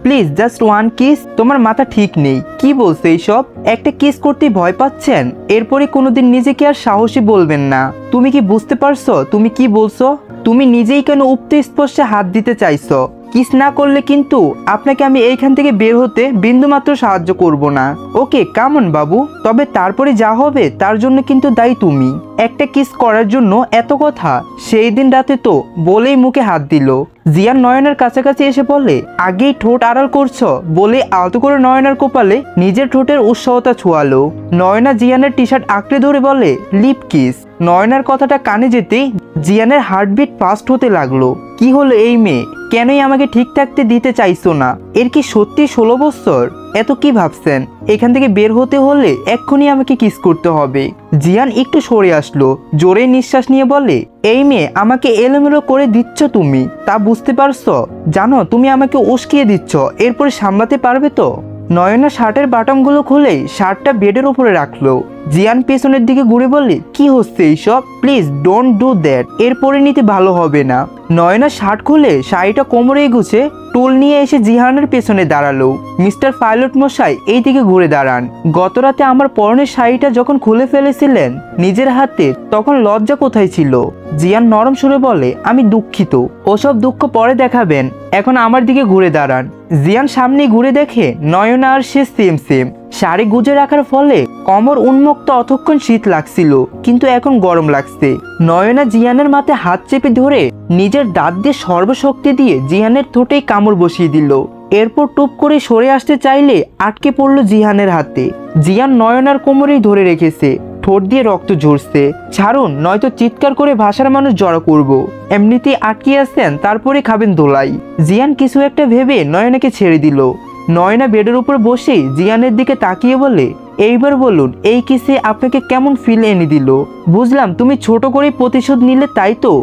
Please just one kiss. তোমার মাথা ঠিক নেই, কি বলছো এইসব? একটা কিস করতে ভয় পাচ্ছেন, এরপরে কোনোদিন নিজেকে আর সাহসী বলবেন না। তুমি কি বুঝতে পারছো তুমি কি বলছো? তুমি নিজেই কেন উক্ত স্পর্শে হাত দিতে চাইছো? কিস না করলে কিন্তু আপনাকে আমি এইখান থেকে বের হতে বিন্দুমাত্র সাহায্য করব না। ওকে কাম অন বাবু, তবে তারপরে যা হবে তার জন্য কিন্তু দায়ী তুমি। একটা কিস করার জন্য এত কথা, সেই দিন রাতে তো বলেই মুখে হাত দিল। জিয়ান নয়নার কাছাকাছি এসে বলে, আগেই ঠোঁট আড়াল করছো বলে আলতো করে নয়নার কপালে নিজের ঠোঁটের উৎসাহতা ছোঁয়ালো। নয়না জিয়ানের টি শার্ট আঁকড়ে ধরে বলে, লিপ কিস। নয়নার কথাটা কানে যেতেই জিয়ানের হার্টবিট ফাস্ট হতে লাগলো। কি হলো এই মেয়ে, কেনই আমাকে ঠিক থাকতে দিতে চাইছো না? এর কি সত্যি 16 বছর? এত কি ভাবছেন? এখান থেকে বের হতে হলে এক্ষুনি আমাকে কিস করতে হবে। জিয়ান একটু সরে আসলো, জোরে নিঃশ্বাস নিয়ে বলে, এই মেয়ে আমাকে এলোমেলো করে দিচ্ছ তুমি, তা বুঝতে পারছো? জানো তুমি আমাকে উস্কিয়ে দিচ্ছ, এরপরে সামলাতে পারবে তো? নয়না শার্টের বাটনগুলো খুলে শার্টটা বেডের উপরে রাখলো। জিয়ান পেছনের দিকে ঘুরে বলে, কি হচ্ছে এইসব? প্লিজ ডোন্ট ডু দ্যাট, এর পরিণতি ভালো হবে না। নয়না শার্ট খুলে শাড়িটা কোমরে গুছে টুল নিয়ে এসে জিহানের পেছনে দাঁড়ালো। মিস্টার পাইলট মশাই এই দিকে ঘুরে দাঁড়ান। গতরাতে আমার পরনের শাড়িটা যখন খুলে ফেলেছিলেন নিজের হাতে, তখন লজ্জা কোথায় ছিল? জিয়ান নরম সুরে বলে, আমি দুঃখিত, ওসব দুঃখ পরে দেখাবেন, এখন আমার দিকে ঘুরে দাঁড়ান। জিয়ান সামনে ঘুরে দেখে নয়না আর সে সেম সেম। শাড়ি গুজে রাখার ফলে কমর উন্মুক্ত, অতক্ষণ শীত লাগছিল কিন্তু এখন গরম লাগছে। নয়না জিয়ানের মাথায় হাত চেপে ধরে নিজের দাঁত দিয়ে সর্বশক্তি দিয়ে জিয়ানের ঠোঁটেই কামড় বসিয়ে দিল। এরপর টুপ করে সরে আসতে চাইলে আটকে পড়লো জিহানের হাতে। জিয়ান নয়নার কোমরেই ধরে রেখেছে, ঠোঁট দিয়ে রক্ত ঝরছে। ছাড়ুন, নয়তো চিৎকার করে ভাষার মানুষ জড়ো করব। এমনিতেই আটকে আছেন, তারপরে খাবেন দোলাই। জিয়ান কিছু একটা ভেবে নয়নাকে ছেড়ে দিল। নয়না বেডের উপর বসে জিয়ানের দিকে তাকিয়ে বলে, এইবার বলুন এই কিসে আপনাকে কেমন ফিল এনে দিল? বুঝলাম তুমি ছোট করে প্রতিশোধ নিলে, তাই তো?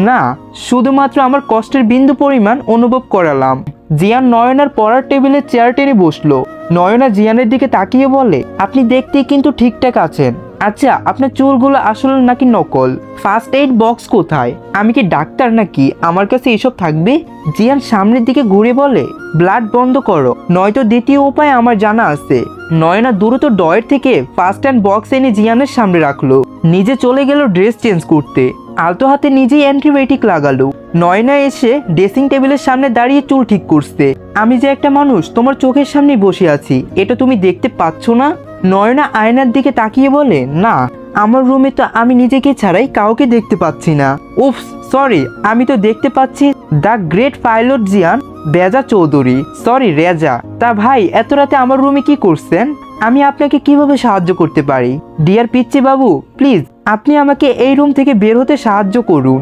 না, শুধুমাত্র আমার কষ্টের বিন্দু পরিমাণ অনুভব করালাম। জিয়ান নয়নার পড়ার টেবিলে চেয়ার টেনে বসলো। নয়না জিয়ানের দিকে তাকিয়ে বলে, আপনি দেখতেই কিন্তু ঠিকঠাক আছেন। আচ্ছা, আপনার চুলগুলো আসল নাকি নকল? ফার্স্ট এইড বক্স কোথায়? আমি কি ডাক্তার নাকি আমার কাছে এসব থাকবে? জিয়ান সামনের দিকে ঘুরে বলে, ব্লাড বন্ধ করো, নয়তো দ্বিতীয় উপায় আমার জানা আছে। নয়না দ্রুত ডয়ের থেকে ফার্স্ট হ্যান্ড বক্স এনে জিয়ানের সামনে রাখলো। নিজে চলে গেল ড্রেস চেঞ্জ করতে। আলতো হাতে নিজেই অ্যান্টিবায়োটিক লাগালো। নয়না এসে ড্রেসিং টেবিলের সামনে দাঁড়িয়ে চুল ঠিক করছে। আমি যে একটা মানুষ তোমার চোখের সামনে বসে আছি, এটা তুমি দেখতে পাচ্ছ না? নয়না আয়নার দিকে তাকিয়ে বলে, না, আমার রুমে তো আমি নিজেকে ছাড়াই কাউকে দেখতে পাচ্ছি না। উফ সরি, আমি তো দেখতে পাচ্ছি দ্য গ্রেট পাইলট জিয়ান বেজা চৌধুরী, সরি রেজা। তা ভাই, এত রাতে আমার রুমে কি করছেন? আমি আপনাকে কিভাবে সাহায্য করতে পারি? ডিয়ার পিচ্চি বাবু, প্লিজ আপনি আমাকে এই রুম থেকে বের হতে সাহায্য করুন।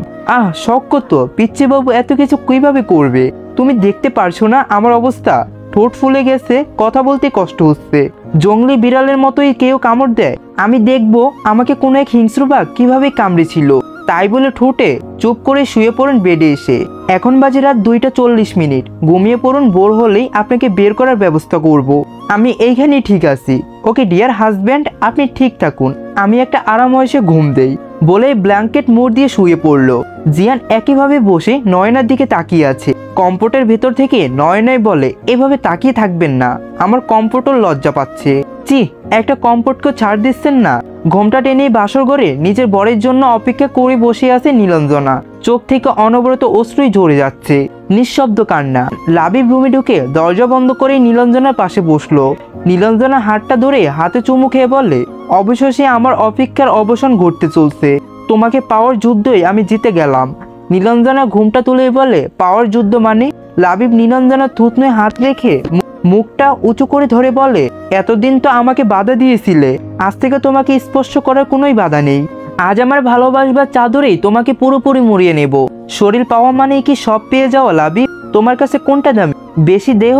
শখ তো পিচ্চি বাবু এত কিছু কিভাবে করবে? তুমি দেখতে পারছো না আমার অবস্থা? ঠোঁট ফুলে গেছে, কথা বলতে কষ্ট হচ্ছে। জঙ্গলি বিড়ালের মতোই কেউ কামড় দেয়, আমি দেখবো আমাকে কোনো এক হিংস্র বাঘ কিভাবে কামড়েছিল। তাই বলে ঠোঁটে চুপ করে শুয়ে পড়ুন বেডে এসে। এখন বাজে রাত 2:40। ঘুমিয়ে পড়ুন, বোর হলেই আপনাকে বের করার ব্যবস্থা করব। আমি এইখানেই ঠিক আছি। ওকে ডিয়ার হাজব্যান্ড, আপনি ঠিক থাকুন, আমি একটা আরামসে ঘুম দেই বলে ব্ল্যাঙ্কেট মুড় দিয়ে শুয়ে পড়লো। জিয়ান একইভাবে বসে নয়নার দিকে তাকিয়ে আছে। কম্পোর্টের ভেতর থেকে নয়নাই বলে, এভাবে তাকিয়ে থাকবেন না, আমার কম্পোর্টও লজ্জা পাচ্ছে। চি, একটা কম্পোর্টকে ছাড় দিচ্ছেন না? ঘোমটা টেনে বাসর ঘরে নিজের বরের জন্য অপেক্ষা করে বসে আছে নীলাঞ্জনা। চোখ থেকে অনবরত অশ্রুই ঝরে যাচ্ছে। নিঃশব্দ কান্না। লাবিব রুমে ঢুকে দরজা বন্ধ করে নীলাঞ্জনার পাশে বসলো। নীলাঞ্জনা হাতটা ধরে হাতে চুমু খেয়ে বলে, অবশেষে আমার অপেক্ষার অবসান ঘটতে চলছে। তোমাকে পাওয়ার যুদ্ধই আমি জিতে গেলাম। নীলাঞ্জনা ঘুমটা তুলে বলে, পাওয়ার যুদ্ধ মানে? লাবিব নীলাঞ্জনার থুতনে হাত রেখে মুখটা উঁচু করে ধরে বলে, এতদিন তো আমাকে বাধা দিয়েছিলে, আজ থেকে তোমাকে স্পর্শ করার কোনোই বাধা নেই। আজ আমার ভালোবাসবার চাদরেই তোমাকে পুরোপুরি মুড়িয়ে নেব। শরীর পাওয়া মানেই কি সব পেয়ে যাওয়া লাবিব? তোমার কাছে কোনটা দামি, বেশি দেহ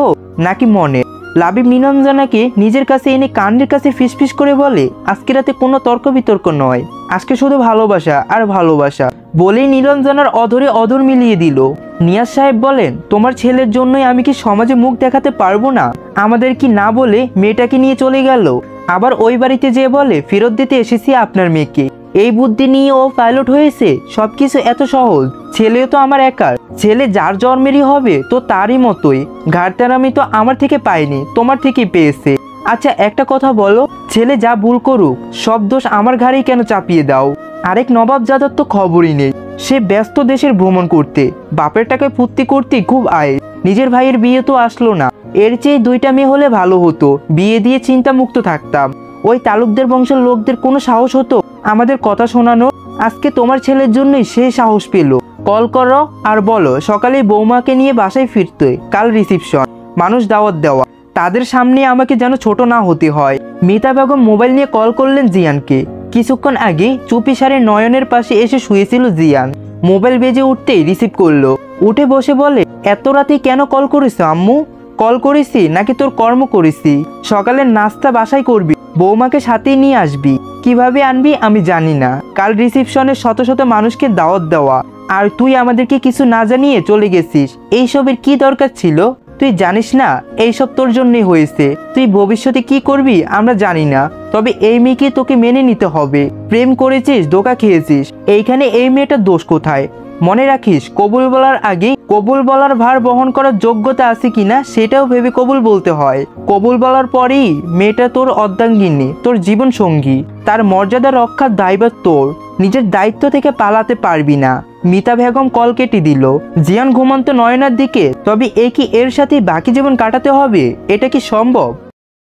নাকি মনে? লাবিব নীলাঞ্জনাকে নিজের কাছে এনে কানের কাছে ফিসফিস করে বলে, আজকে রাতে কোনো তর্ক বিতর্ক নয়, আজকে শুধু ভালোবাসা আর ভালোবাসা বলেই নীলাঞ্জনার অধরে অধর মিলিয়ে দিল। নিয়াজ সাহেব বলেন, তোমার ছেলের জন্যই আমি কি সমাজে মুখ দেখাতে পারবো না? আমাদের কি না বলে মেয়েটাকে নিয়ে চলে গেল, আবার ওই বাড়িতে যেয়ে বলে ফেরত দিতে এসেছি আপনার মেয়েকে। এই বুদ্ধি নিয়ে ও পাইলট হয়েছে। সবকিছু এত সহজ। ছেলেও তো আমার একার। ছেলে যার জন্মেরই হবে তো তারই মতোই। ঘাড়তেরামি তো আমার থেকে পাইনি, তোমার থেকেই পেয়েছে। আচ্ছা একটা কথা বলো, ছেলে যা ভুল করুক সব দোষ আমার ঘাড়েই কেন চাপিয়ে দাও? আরেক নবাবজাদার তো খবরই নেই। সে ব্যস্ত দেশের ভ্রমণ করতে, বাপের টাকায় ফুর্তি করতে খুব আয়। নিজের ভাইয়ের বিয়ে তো আসলো না। এর চেয়ে 2টা মেয়ে হলে ভালো হতো, বিয়ে দিয়ে চিন্তা মুক্ত থাকতাম। ওই তালুকদের বংশের লোকদের কোনো সাহস হতো আমাদের কথা শোনানো? আজকে তোমার ছেলের জন্যই সে সাহস পেল। কল করো আর বলো সকালে বৌমাকে নিয়ে বাসায় ফিরতে, কাল রিসিপশন, মানুষ দাওয়াত দেওয়া। তাদের সামনে আমাকে যেন ছোট না হতে হয়। মিতা বেগম মোবাইল নিয়ে কল করলেন জিয়ানকে। কিছুক্ষণ আগে চুপিসারে নয়নের পাশে এসে শুয়েছিল জিয়ান। মোবাইল বেজে উঠতেই রিসিভ করলো। উঠে বসে বলে, এত রাতে কেন কল করেছো আম্মু? কল করেছি নাকি তোর কর্ম করেছি? সকালের নাস্তা বাসায় করবি, বৌমাকে সাথেই নিয়ে আসবি। কিভাবে আনবি আমি জানি না। কাল রিসিপশনে শত শত মানুষকে দাওয়াত দেওয়া, আর তুই আমাদেরকে কিছু না জানিয়ে চলে গেছিস। এইসবের কি দরকার ছিল? তুই জানিস না এইসব তোর জন্যই হয়েছে। তুই ভবিষ্যতে কি করবি আমরা জানি না, তবে এই মেয়েকে তোকে মেনে নিতে হবে। প্রেম করেছিস, ধোঁকা খেয়েছিস, এইখানে এই মেয়েটার দোষ কোথায়? মনে রাখিস, কবুল বলার আগে কবুল বলার ভার বহন করার যোগ্যতা আছে কিনা সেটাও ভেবে কবুল বলতে হয়। কবুল বলার পরেই মেয়েটা তোর অর্ধাঙ্গিনী, তোর জীবন সঙ্গী। তার মর্যাদা রক্ষার দায়ভার তোর। নিজের দায়িত্ব থেকে পালাতে পারবি না। মিতা বেগম কল কেটে দিল। জিয়ান ঘুমন্ত নয়নার দিকে। তবে এ কি এর সাথে বাকি জীবন কাটাতে হবে? এটা কি সম্ভব?